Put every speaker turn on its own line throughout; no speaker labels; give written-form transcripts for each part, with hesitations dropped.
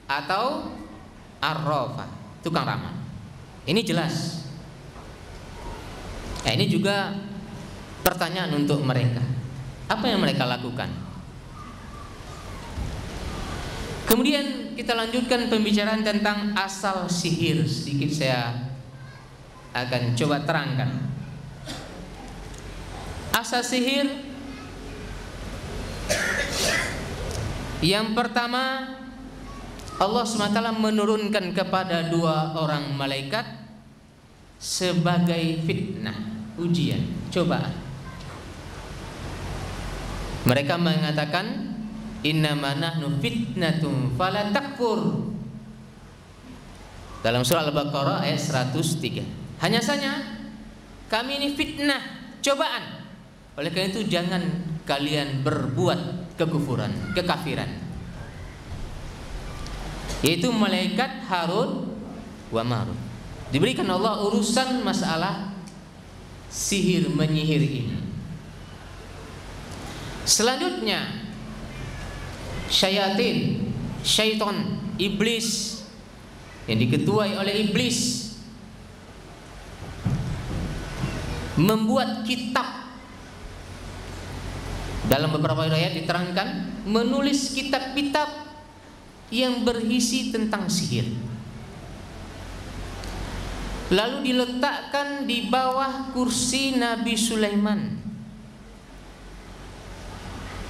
atau arrafa, tukang ramal. Ini jelas. Nah, ini juga pertanyaan untuk mereka. Apa yang mereka lakukan? Kemudian kita lanjutkan pembicaraan tentang asal sihir. Sedikit saya akan coba terangkan. Asal sihir yang pertama, Allah SWT menurunkan kepada dua orang malaikat sebagai fitnah, ujian, cobaan. Mereka mengatakan, innama nahnu fitnatum fala takfur. Dalam surah Al-Baqarah ayat 103. Hanya saja kami ini fitnah, cobaan. Oleh karena itu jangan kalian berbuat kekufuran, kekafiran. Yaitu malaikat Harun wa Marun. Diberikan Allah urusan masalah sihir menyihir ini. Selanjutnya syayatin, syaitan, iblis yang diketuai oleh iblis membuat kitab. Dalam beberapa ayat diterangkan menulis kitab-kitab yang berisi tentang sihir, lalu diletakkan di bawah kursi Nabi Sulaiman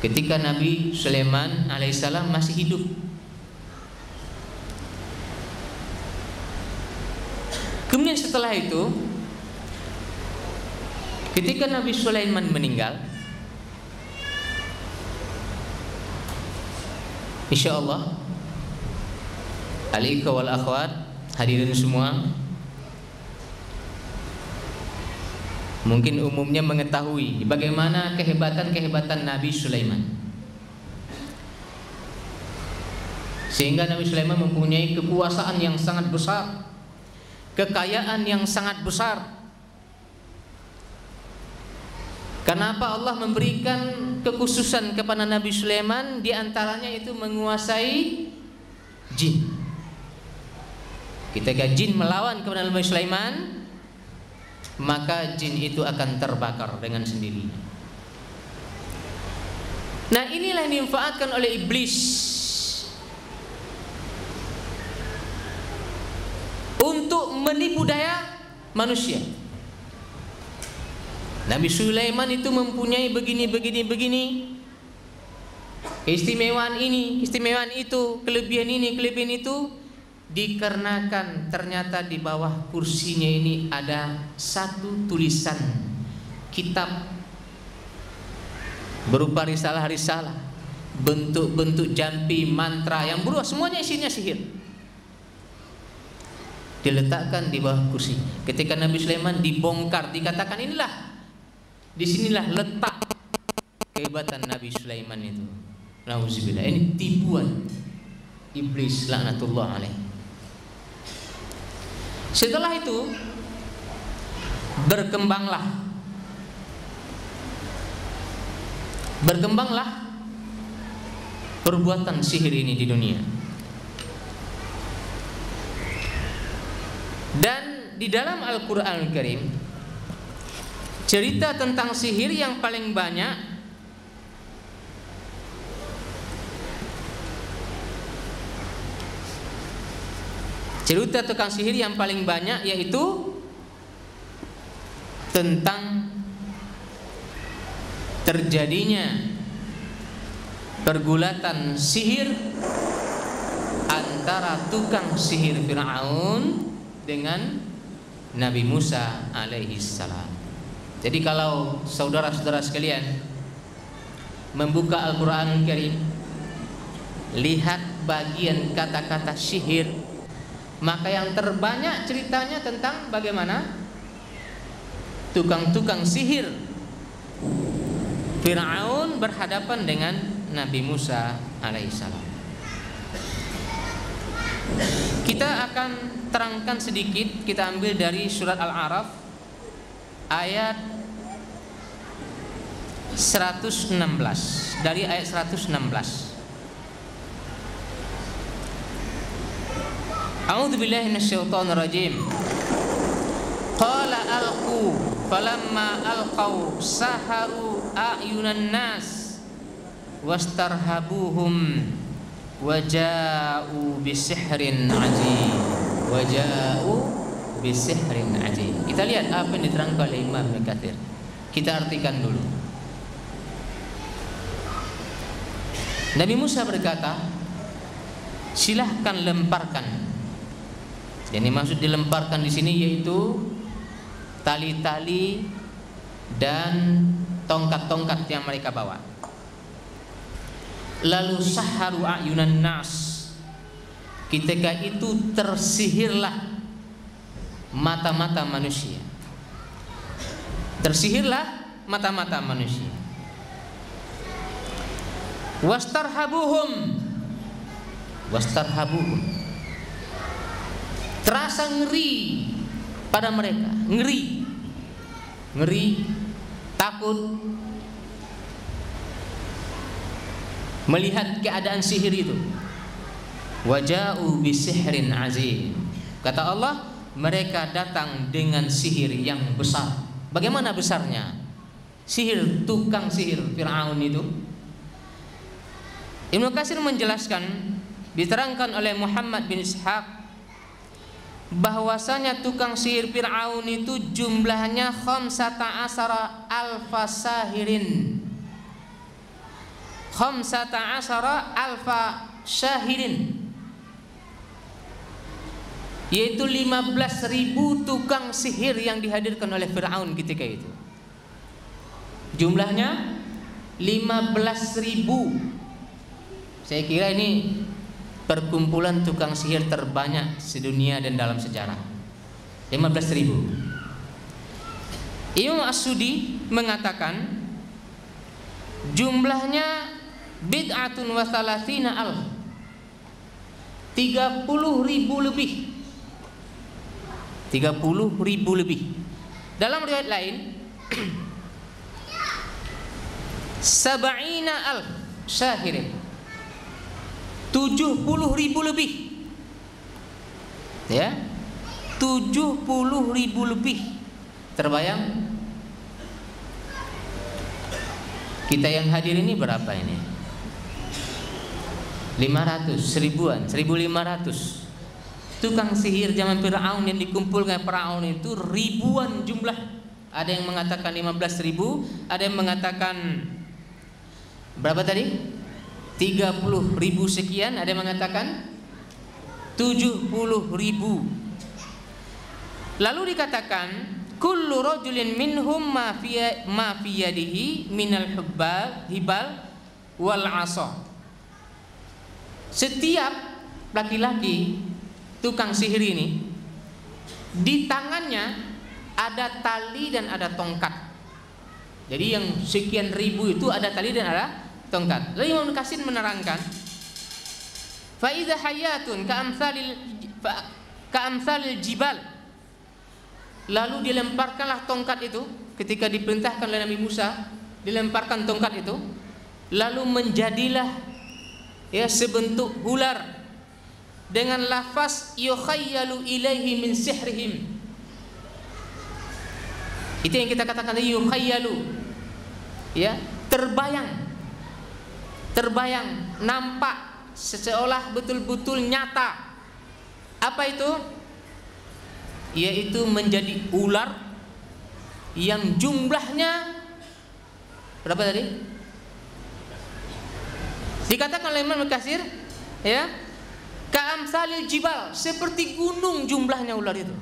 ketika Nabi Sulaiman alaihissalam masih hidup. Kemudian setelah itu, ketika Nabi Sulaiman meninggal, insyaallah al-ikhwa wal akhwat hadirin semua mungkin umumnya mengetahui bagaimana kehebatan Nabi Sulaiman, sehingga Nabi Sulaiman mempunyai kekuasaan yang sangat besar, kekayaan yang sangat besar. Kenapa Allah memberikan kekhususan kepada Nabi Sulaiman? Di antaranya itu menguasai jin. Ketika jin melawan kepada Nabi Sulaiman, maka jin itu akan terbakar dengan sendirinya. Nah, inilah yang dimanfaatkan oleh iblis untuk menipu daya manusia. Nabi Sulaiman itu mempunyai begini, keistimewaan ini, keistimewaan itu, kelebihan ini, kelebihan itu, dikarenakan ternyata di bawah kursinya ini ada satu tulisan kitab berupa risalah-risalah, bentuk-bentuk jampi, mantra yang berubah, semuanya isinya sihir, diletakkan di bawah kursi. Ketika Nabi Sulaiman dibongkar, dikatakan disinilah letak kehebatan Nabi Sulaiman itu. Nauzubillah, ini tipuan iblis laknatullah alaih. Setelah itu berkembanglah perbuatan sihir ini di dunia. Dan di dalam Al-Quran Al-Karim, cerita tentang sihir yang paling banyak yaitu tentang terjadinya pergulatan sihir antara tukang sihir Fir'aun dengan Nabi Musa alaihi salam. Jadi kalau saudara-saudara sekalian membuka Al-Quran Al-Karim, lihat bagian kata-kata sihir, maka yang terbanyak ceritanya tentang bagaimana tukang-tukang sihir Fir'aun berhadapan dengan Nabi Musa alaihissalam. Kita akan terangkan sedikit, kita ambil dari surat Al-A'raf ayat 116, dari ayat 116. A'udzubillahi minasyaitonir rajim. Qala alqu falamma alqaw saharu a'yunan nas wastarhabuhum waja'u bisihrin ajib. Waja'u bisihrin ajib. Kita lihat apa yang diterangkan oleh Imam Ibnu Katsir. Kita artikan dulu. Nabi Musa berkata, silahkan lemparkan. Yang dimaksud dilemparkan di sini yaitu tali-tali dan tongkat-tongkat yang mereka bawa. Lalu saharu ayunan nas. Ketika itu tersihirlah mata-mata manusia. Tersihirlah mata-mata manusia. Wastarhabuhum. Terasa ngeri pada mereka, ngeri, takut melihat keadaan sihir itu. Waja'u bisihrin azim. Kata Allah, mereka datang dengan sihir yang besar. Bagaimana besarnya? Sihir, tukang sihir Fir'aun itu. Ibnu Katsir menjelaskan, diterangkan oleh Muhammad bin Ishaq, bahwasanya tukang sihir Fir'aun itu jumlahnya 15 alfa sahirin. 15 alfa syahirin, yaitu 15.000 tukang sihir yang dihadirkan oleh Fir'aun ketika itu. Jumlahnya 15.000. Saya kira ini perkumpulan tukang sihir terbanyak sedunia dan dalam sejarah. 15.000. Imam As-Sudi mengatakan jumlahnya bid'atun wa thalathina alf, 30.000 lebih. 30.000 lebih. Dalam riwayat lain sab'ina alf syahirin, 70.000 lebih. Ya, 70.000 lebih. Terbayang? Kita yang hadir ini berapa ini? 500, 1000-an, 1500. Tukang sihir zaman Fir'aun yang dikumpulkan Fir'aun itu ribuan jumlah. Ada yang mengatakan 15.000, ada yang mengatakan berapa tadi? 30.000 sekian, ada yang mengatakan 70.000. Lalu dikatakan kullu rajulin minhum ma fi yadihi minal hibal wal 'asa. Setiap laki-laki tukang sihir ini di tangannya ada tali dan ada tongkat. Jadi yang sekian ribu itu ada tali dan ada tongkat. Lalu Imam Katsir menerangkan, fa idza hayatun ka'amsalil jibal. Lalu dilemparkanlah tongkat itu ketika diperintahkan oleh Nabi Musa, dilemparkan tongkat itu, lalu menjadilah ya sebentuk ular dengan lafaz yukhayyalu ilaihi min sihrihim. Itu yang kita katakan tadi, yukhayyalu, ya, terbayang, nampak seolah betul-betul nyata. Apa itu? Yaitu menjadi ular yang jumlahnya berapa tadi? Dikatakan oleh Imam Katsir, ya, ka'amsalil jibal, seperti gunung jumlahnya ular itu.